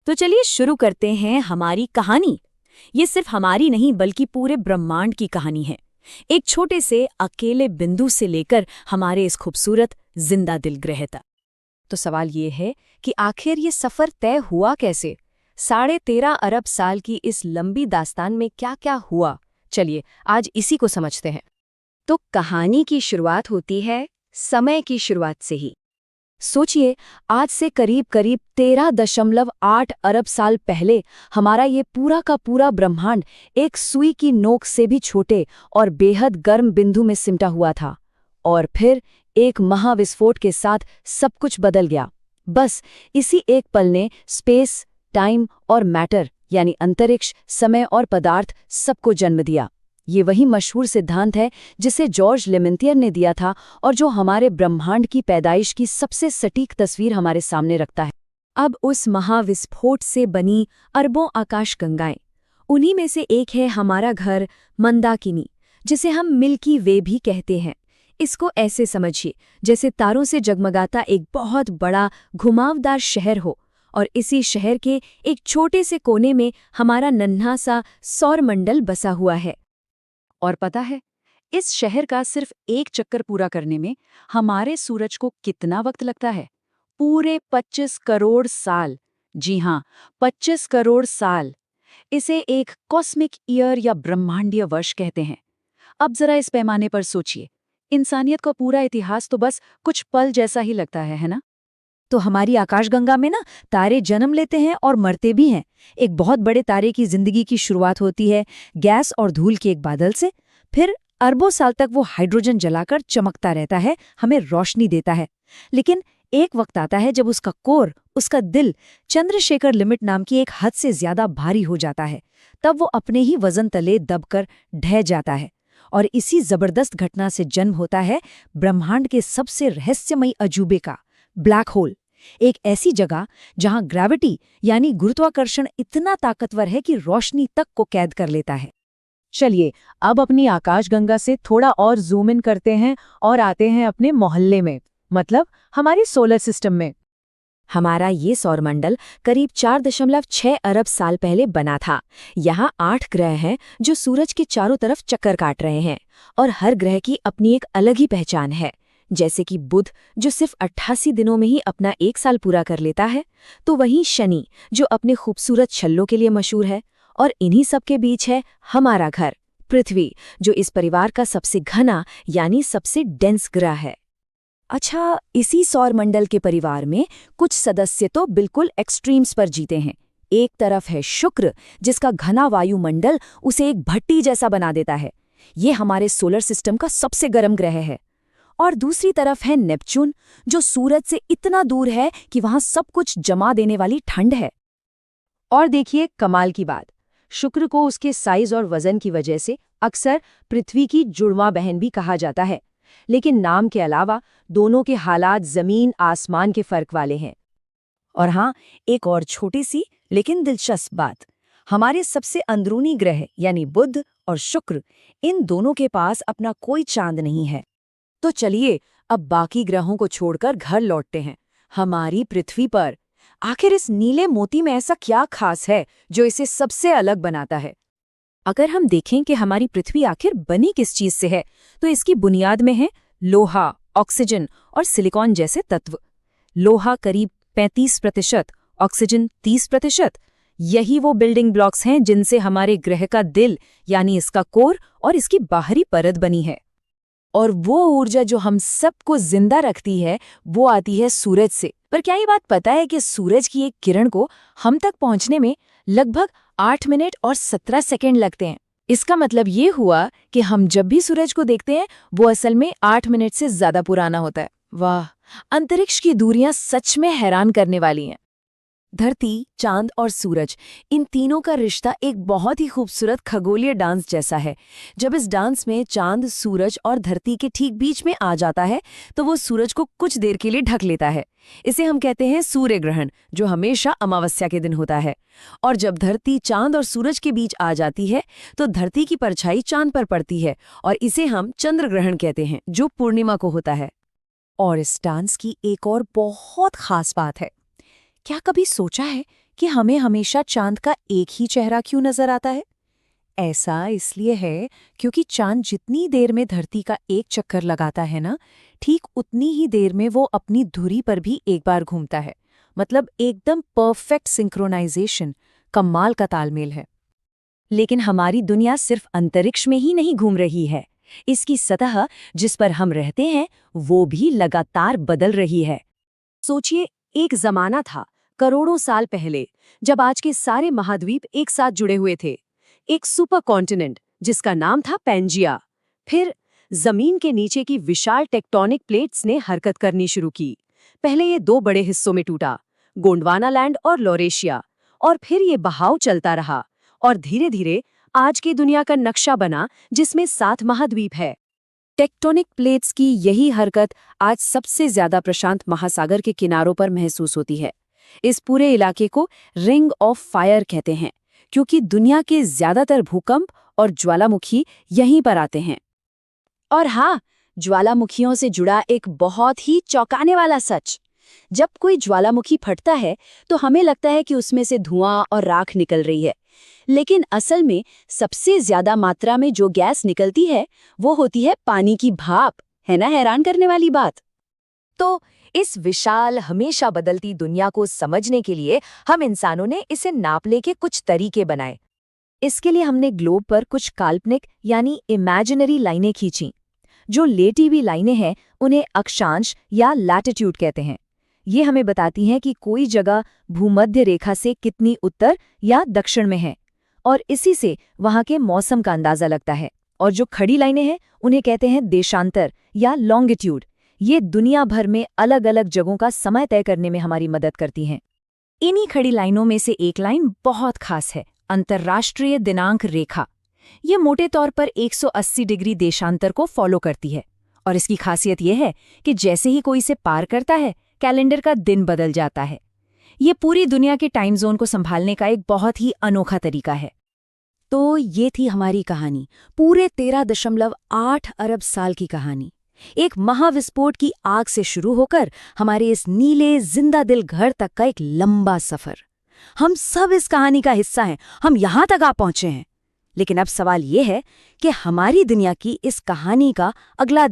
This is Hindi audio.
तो चलिए शुरू करते हैं हमारी कहानी। ये सिर्फ हमारी नहीं बल्कि पूरे ब्रह्मांड की कहानी है। एक छोटे से अकेले बिंदु से लेकर हमारे इस खूबसूरत जिंदा दिल ग्रह तक। तो सवाल ये है कि आखिर ये सफर तय हुआ कैसे? 13.5 अरब साल की इस लंबी दास्तान में क्या क्या हुआ, चलिए आज इसी को समझते हैं। तो कहानी की शुरुआत होती है समय की शुरुआत से ही। सोचिए, आज से करीब 13.8 अरब साल पहले हमारा ये पूरा का पूरा ब्रह्मांड एक सुई की नोक से भी छोटे और बेहद गर्म बिंदु में सिमटा हुआ था। और फिर एक महाविस्फोट के साथ सब कुछ बदल गया। बस इसी एक पल ने स्पेस, टाइम और मैटर यानी अंतरिक्ष, समय और पदार्थ सबको जन्म दिया। ये वही मशहूर सिद्धांत है जिसे जॉर्ज लेमेंतियर ने दिया था और जो हमारे ब्रह्मांड की पैदाइश की सबसे सटीक तस्वीर हमारे सामने रखता है। अब उस महाविस्फोट से बनी अरबों आकाशगंगाएं, उन्हीं में से एक है हमारा घर मंदाकिनी, जिसे हम मिल्की वे भी कहते हैं। इसको ऐसे समझिए जैसे तारों से जगमगाता एक बहुत बड़ा घुमावदार शहर हो, और इसी शहर के एक छोटे से कोने में हमारा नन्हा सा सौरमंडल बसा हुआ है। और पता है, इस शहर का सिर्फ एक चक्कर पूरा करने में हमारे सूरज को कितना वक्त लगता है? पूरे 25 करोड़ साल। जी हाँ, 25 करोड़ साल। इसे एक कॉस्मिक ईयर या ब्रह्मांडीय वर्ष कहते हैं। अब जरा इस पैमाने पर सोचिए, इंसानियत का पूरा इतिहास तो बस कुछ पल जैसा ही लगता है ना? तो हमारी आकाशगंगा में ना तारे जन्म लेते हैं और मरते भी हैं। एक बहुत बड़े तारे की जिंदगी की शुरुआत होती है गैस और धूल के एक बादल से। फिर अरबों साल तक वो हाइड्रोजन जलाकर चमकता रहता है, हमें रोशनी देता है। लेकिन एक वक्त आता है जब उसका कोर, उसका दिल, चंद्रशेखर लिमिट नाम की एक हद से ज्यादा भारी हो जाता है। तब वो अपने ही वजन तले दबकर ढह जाता है। और इसी जबरदस्त घटना से जन्म होता है ब्रह्मांड के सबसे रहस्यमयी अजूबे का, ब्लैक होल। एक ऐसी जगह जहां ग्रेविटी यानी गुरुत्वाकर्षण इतना ताकतवर है कि रोशनी तक को कैद कर लेता है। चलिए अब अपनी आकाशगंगा से थोड़ा और जूम इन करते हैं और आते हैं अपने मोहल्ले में, मतलब हमारे सोलर सिस्टम में। हमारा ये सौरमंडल करीब 4.6 अरब साल पहले बना था। यहाँ 8 ग्रह हैं जो सूरज के चारों तरफ चक्कर काट रहे हैं, और हर ग्रह की अपनी एक अलग ही पहचान है। जैसे कि बुध, जो सिर्फ 88 दिनों में ही अपना 1 साल पूरा कर लेता है, तो वहीं शनि, जो अपने खूबसूरत छल्लों के लिए मशहूर है। और इन्हीं सब के बीच है हमारा घर पृथ्वी, जो इस परिवार का सबसे घना यानी सबसे डेंस ग्रह है। अच्छा, इसी सौरमंडल के परिवार में कुछ सदस्य तो बिल्कुल एक्सट्रीम्स पर जीते हैं। एक तरफ है शुक्र, जिसका घना वायुमंडल उसे एक भट्टी जैसा बना देता है। ये हमारे सोलर सिस्टम का सबसे गर्म ग्रह है। और दूसरी तरफ है नेपच्यून, जो सूरज से इतना दूर है कि वहां सब कुछ जमा देने वाली ठंड है। और देखिए कमाल की बात, शुक्र को उसके साइज और वजन की वजह से अक्सर पृथ्वी की जुड़वां बहन भी कहा जाता है। लेकिन नाम के अलावा दोनों के हालात जमीन आसमान के फर्क वाले हैं। और हाँ, एक और छोटी सी लेकिन दिलचस्प बात, हमारे सबसे अंदरूनी ग्रह यानी बुध और शुक्र, इन दोनों के पास अपना कोई चांद नहीं है। तो चलिए अब बाकी ग्रहों को छोड़कर घर लौटते हैं, हमारी पृथ्वी पर। आखिर इस नीले मोती में ऐसा क्या खास है जो इसे सबसे अलग बनाता है? अगर हम देखें कि हमारी पृथ्वी आखिर बनी किस चीज से है, तो इसकी बुनियाद में है लोहा, ऑक्सीजन और सिलिकॉन जैसे तत्व। लोहा करीब 35%, ऑक्सीजन 30%। यही वो बिल्डिंग ब्लॉक्स हैं जिनसे हमारे ग्रह का दिल यानी इसका कोर और इसकी बाहरी परत बनी है। और वो ऊर्जा जो हम सबको जिंदा रखती है, वो आती है सूरज से। पर क्या ये बात पता है कि सूरज की एक किरण को हम तक पहुंचने में लगभग 8 मिनट और 17 सेकंड लगते हैं। इसका मतलब ये हुआ कि हम जब भी सूरज को देखते हैं, वो असल में 8 मिनट से ज्यादा पुराना होता है। वाह, अंतरिक्ष की दूरियां सच में हैरान करने वाली हैं। धरती, चांद और सूरज, इन तीनों का रिश्ता एक बहुत ही खूबसूरत खगोलीय डांस जैसा है। जब इस डांस में चांद सूरज और धरती के ठीक बीच में आ जाता है, तो वो सूरज को कुछ देर के लिए ढक लेता है। इसे हम कहते हैं सूर्य ग्रहण, जो हमेशा अमावस्या के दिन होता है। और जब धरती चांद और सूरज के बीच आ जाती है, तो धरती की परछाई चांद पर पड़ती है, और इसे हम चंद्र ग्रहण कहते हैं, जो पूर्णिमा को होता है। और इस डांस की एक और बहुत खास बात है। क्या कभी सोचा है कि हमें हमेशा चांद का एक ही चेहरा क्यों नजर आता है? ऐसा इसलिए है क्योंकि चांद जितनी देर में धरती का एक चक्कर लगाता है ना, ठीक उतनी ही देर में वो अपनी धुरी पर भी एक बार घूमता है। मतलब एकदम परफेक्ट सिंक्रोनाइजेशन, कमाल का तालमेल है। लेकिन हमारी दुनिया सिर्फ अंतरिक्ष में ही नहीं घूम रही है। इसकी सतह जिस पर हम रहते हैं वो भी लगातार बदल रही है। सोचिए, एक जमाना था करोड़ों साल पहले, जब आज के सारे महाद्वीप एक साथ जुड़े हुए थे। एक सुपर कॉन्टिनेंट जिसका नाम था पैंजिया। फिर जमीन के नीचे की विशाल टेक्टोनिक प्लेट्स ने हरकत करनी शुरू की। पहले ये दो बड़े हिस्सों में टूटा, गोंडवाना लैंड और लॉरेशिया। और फिर ये बहाव चलता रहा और धीरे धीरे आज की दुनिया का नक्शा बना, जिसमें 7 महाद्वीप है। टेक्टोनिक प्लेट्स की यही हरकत आज सबसे ज्यादा प्रशांत महासागर के किनारों पर महसूस होती है। इस पूरे इलाके को रिंग ऑफ फायर कहते हैं, क्योंकि दुनिया के ज्यादातर भूकंप और ज्वालामुखी यहीं पर आते हैं। और हाँ, ज्वालामुखियों से जुड़ा एक बहुत ही चौंकाने वाला सच। जब कोई ज्वालामुखी फटता है तो हमें लगता है कि उसमें से धुआं और राख निकल रही है, लेकिन असल में सबसे ज्यादा मात्रा में जो गैस निकलती है वो होती है पानी की भाप। है ना हैरान करने वाली बात? तो इस विशाल, हमेशा बदलती दुनिया को समझने के लिए हम इंसानों ने इसे नापने के कुछ तरीके बनाए। इसके लिए हमने ग्लोब पर कुछ काल्पनिक यानी इमेजिनरी लाइनें खींची। जो लेटी हुई लाइनें हैं उन्हें अक्षांश या लैटिट्यूड कहते हैं। ये हमें बताती हैं कि कोई जगह भूमध्य रेखा से कितनी उत्तर या दक्षिण में है, और इसी से वहां के मौसम का अंदाजा लगता है। और जो खड़ी लाइनें हैं उन्हें कहते हैं देशांतर या लॉन्गिट्यूड। ये दुनिया भर में अलग अलग जगहों का समय तय करने में हमारी मदद करती हैं। इन्हीं खड़ी लाइनों में से एक लाइन बहुत खास है, अंतर्राष्ट्रीय दिनांक रेखा। ये मोटे तौर पर 180 डिग्री देशांतर को फॉलो करती है, और इसकी खासियत यह है कि जैसे ही कोई इसे पार करता है कैलेंडर का दिन बदल जाता है। ये पूरी दुनिया के टाइम जोन को संभालने का एक बहुत ही अनोखा तरीका है। तो ये थी हमारी कहानी, पूरे 13.8 अरब साल की कहानी। एक महाविस्फोट की आग से शुरू होकर हमारे इस नीले जिंदा दिल घर तक का एक लंबा सफर। हम सब इस कहानी का हिस्सा हैं, हम यहां तक आ पहुंचे हैं। लेकिन अब सवाल ये है कि हमारी दुनिया की इस कहानी का अगला